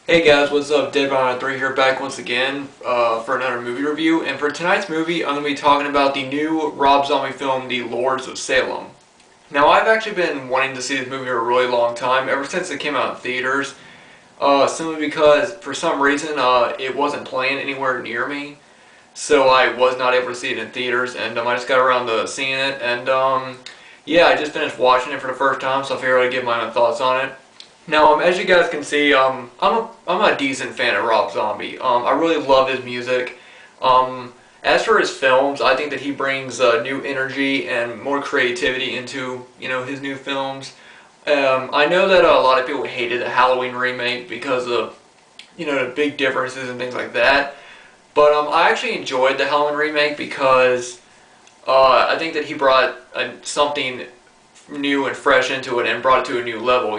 Hey guys, what's up? deadbydawn93 here back once again for another movie review. And for tonight's movie, I'm going to be talking about the new Rob Zombie film, The Lords of Salem. Now, I've actually been wanting to see this movie for a really long time, ever since it came out in theaters. Simply because, for some reason, it wasn't playing anywhere near me. So I was not able to see it in theaters, and I just got around to seeing it. And yeah, I just finished watching it for the first time, so I figured I'd give my own thoughts on it. Now, as you guys can see, I'm a decent fan of Rob Zombie. I really love his music. As for his films, I think that he brings new energy and more creativity into his new films. I know that a lot of people hated the Halloween remake because of the big differences and things like that. But I actually enjoyed the Halloween remake because I think that he brought something new and fresh into it and brought it to a new level,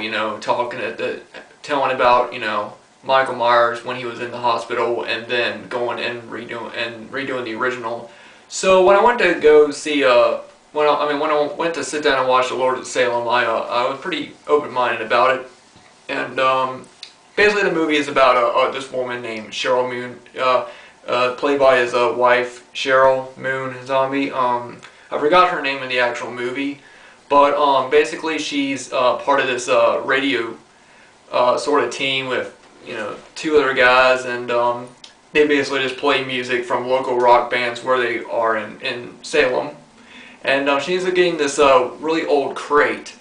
telling about, Michael Myers when he was in the hospital and then going and redoing the original. So when I went to go see when I went to sit down and watch The Lords of Salem, I was pretty open-minded about it. And basically the movie is about this woman named Sharon Moon, played by his wife, Sharon Moon Zombie. I forgot her name in the actual movie. But basically, she's part of this radio sort of team with two other guys, and they basically just play music from local rock bands where they are in Salem. And she ends up getting this really old crate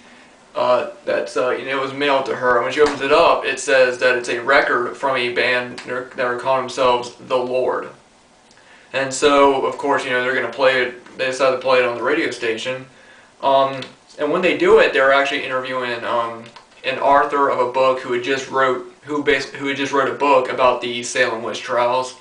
that's it was mailed to her. And when she opens it up, it says that it's a record from a band that are calling themselves The Lord. And so, of course, they're gonna play it. They decided to play it on the radio station. And when they do it, they're actually interviewing an author of a book who had just wrote a book about the Salem witch trials,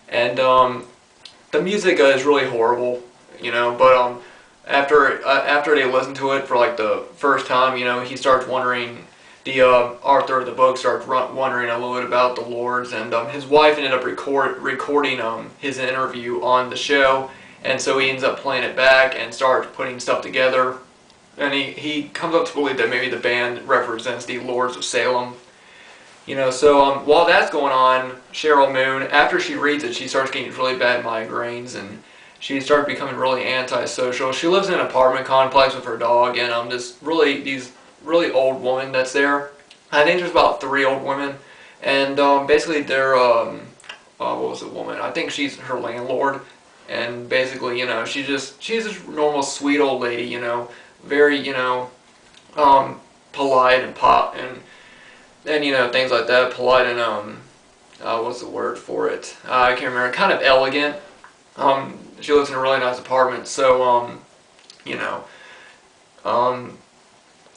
and the music is really horrible, But after they listen to it for like the first time, he starts wondering. The author of the book starts wondering a little bit about the Lords, and his wife ended up recording his interview on the show, and so he ends up playing it back and starts putting stuff together. And he comes up to believe that maybe the band represents the Lords of Salem. So while that's going on, Cheryl Moon, after she reads it, she starts getting really bad migraines, and she starts becoming really antisocial. She lives in an apartment complex with her dog, and these really old woman that's there. I think there's about 3 old women, and basically they're what was the woman? I think she's her landlord, and basically she's this normal sweet old lady, very, polite and things like that. Polite and, what's the word for it? I can't remember. Kind of elegant. She lives in a really nice apartment, so,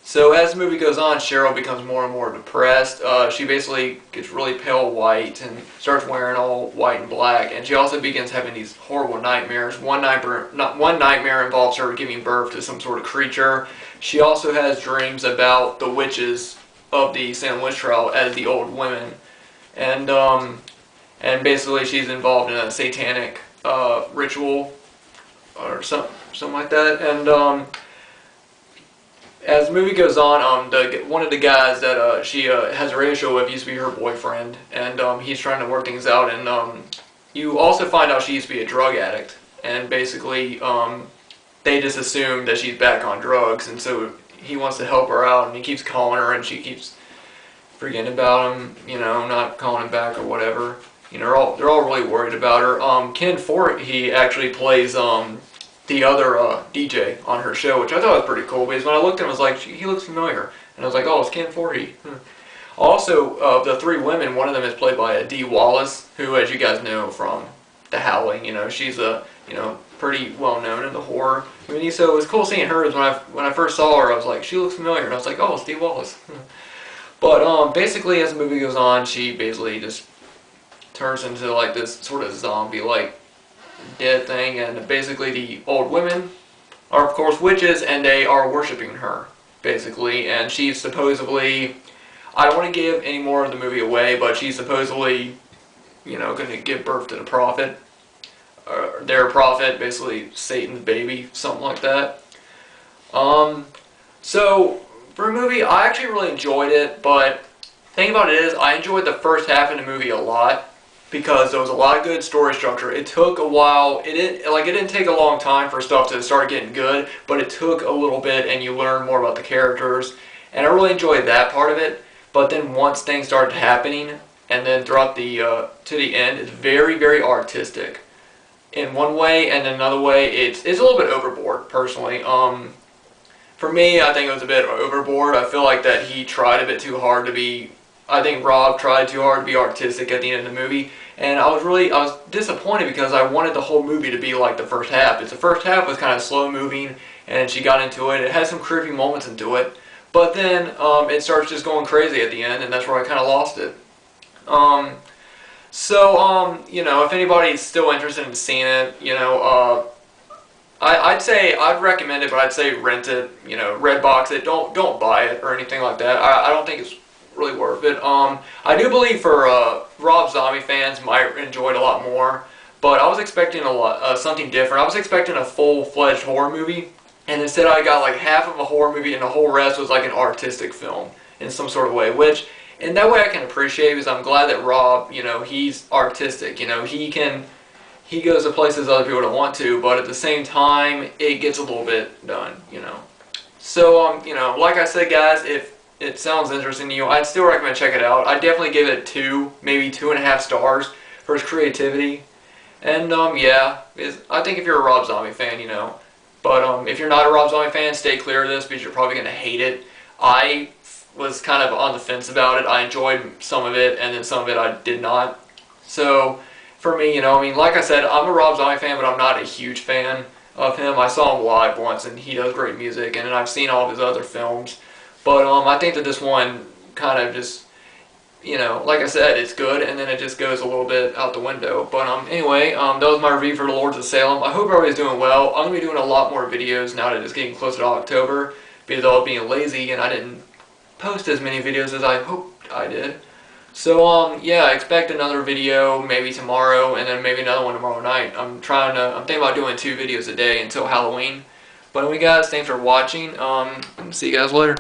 so as the movie goes on, Cheryl becomes more and more depressed. She basically gets really pale white and starts wearing all white and black, and she also begins having these horrible nightmares. One nightmare involves her giving birth to some sort of creature. She also has dreams about the witches of the Salem witch trial as the old women, and basically she's involved in a satanic ritual or something like that, and as the movie goes on, one of the guys that she has a radio show with used to be her boyfriend, and he's trying to work things out, and you also find out she used to be a drug addict, and basically they just assume that she's back on drugs, and so he wants to help her out, and he keeps calling her, and she keeps forgetting about him, not calling him back or whatever. They're all really worried about her. Ken Ford, he actually plays the other DJ on her show, which I thought was pretty cool, because when I looked at him, I was like, he looks familiar. And I was like, oh, it's Ken Foree. Also, of the 3 women, one of them is played by Dee Wallace, who, as you guys know from The Howling, she's pretty well known in the horror community. So it was cool seeing her. When I first saw her, I was like, she looks familiar. And I was like, oh, it's Dee Wallace. But basically, as the movie goes on, she basically just turns into like this sort of zombie-like dead thing, and basically the old women are of course witches, and they are worshipping her basically, and she's supposedly, I don't want to give any more of the movie away, but she's supposedly going to give birth to the prophet, their prophet, basically Satan's baby, something like that. So for a movie, I actually really enjoyed it, but thing about it is, I enjoyed the first half of the movie a lot because there was a lot of good story structure. It took a while. It didn't take a long time for stuff to start getting good, but it took a little bit, and you learn more about the characters. And I really enjoyed that part of it. But then once things started happening, and then throughout the to the end, it's very, very artistic in one way, and in another way, it's a little bit overboard. Personally, for me, I think it was a bit overboard. I feel like that he tried a bit too hard to be. I think Rob tried too hard to be artistic at the end of the movie, and I was disappointed because I wanted the whole movie to be like the first half. Because the first half was kind of slow moving, and she got into it. It had some creepy moments into it, but then it starts just going crazy at the end, and that's where I kind of lost it. You know, if anybody's still interested in seeing it, you know, I'd say I'd recommend it, but I'd say rent it. You know, Redbox it. Don't buy it or anything like that. I don't think it's really worth it. I do believe for Rob Zombie fans might enjoy it a lot more, but I was expecting a lot something different. I was expecting a full-fledged horror movie, and instead I got like half of a horror movie, and the whole rest was like an artistic film in some sort of way, which in that way I can appreciate because I'm glad that Rob, you know, he's artistic. You know, he goes to places other people don't want to, but at the same time, it gets a little bit done, you know. So, you know, like I said, guys, if it sounds interesting to you, I'd still recommend check it out. I'd definitely give it 2, maybe 2.5 stars for its creativity. And, yeah, I think if you're a Rob Zombie fan, you know. But, if you're not a Rob Zombie fan, stay clear of this because you're probably going to hate it. I was kind of on the fence about it. I enjoyed some of it, and then some of it I did not. So, for me, you know, I mean, like I said, I'm a Rob Zombie fan, but I'm not a huge fan of him. I saw him live once, and he does great music, and I've seen all of his other films. But I think that this one kind of just, you know, like I said, it's good, and then it just goes a little bit out the window. But anyway, that was my review for the Lords of Salem. I hope everybody's doing well. I'm going to be doing a lot more videos now that it's getting closer to October because I was being lazy and I didn't post as many videos as I hoped I did. So, yeah, expect another video maybe tomorrow, and then maybe another one tomorrow night. I'm thinking about doing 2 videos a day until Halloween. But anyway, guys, thanks for watching. See you guys later.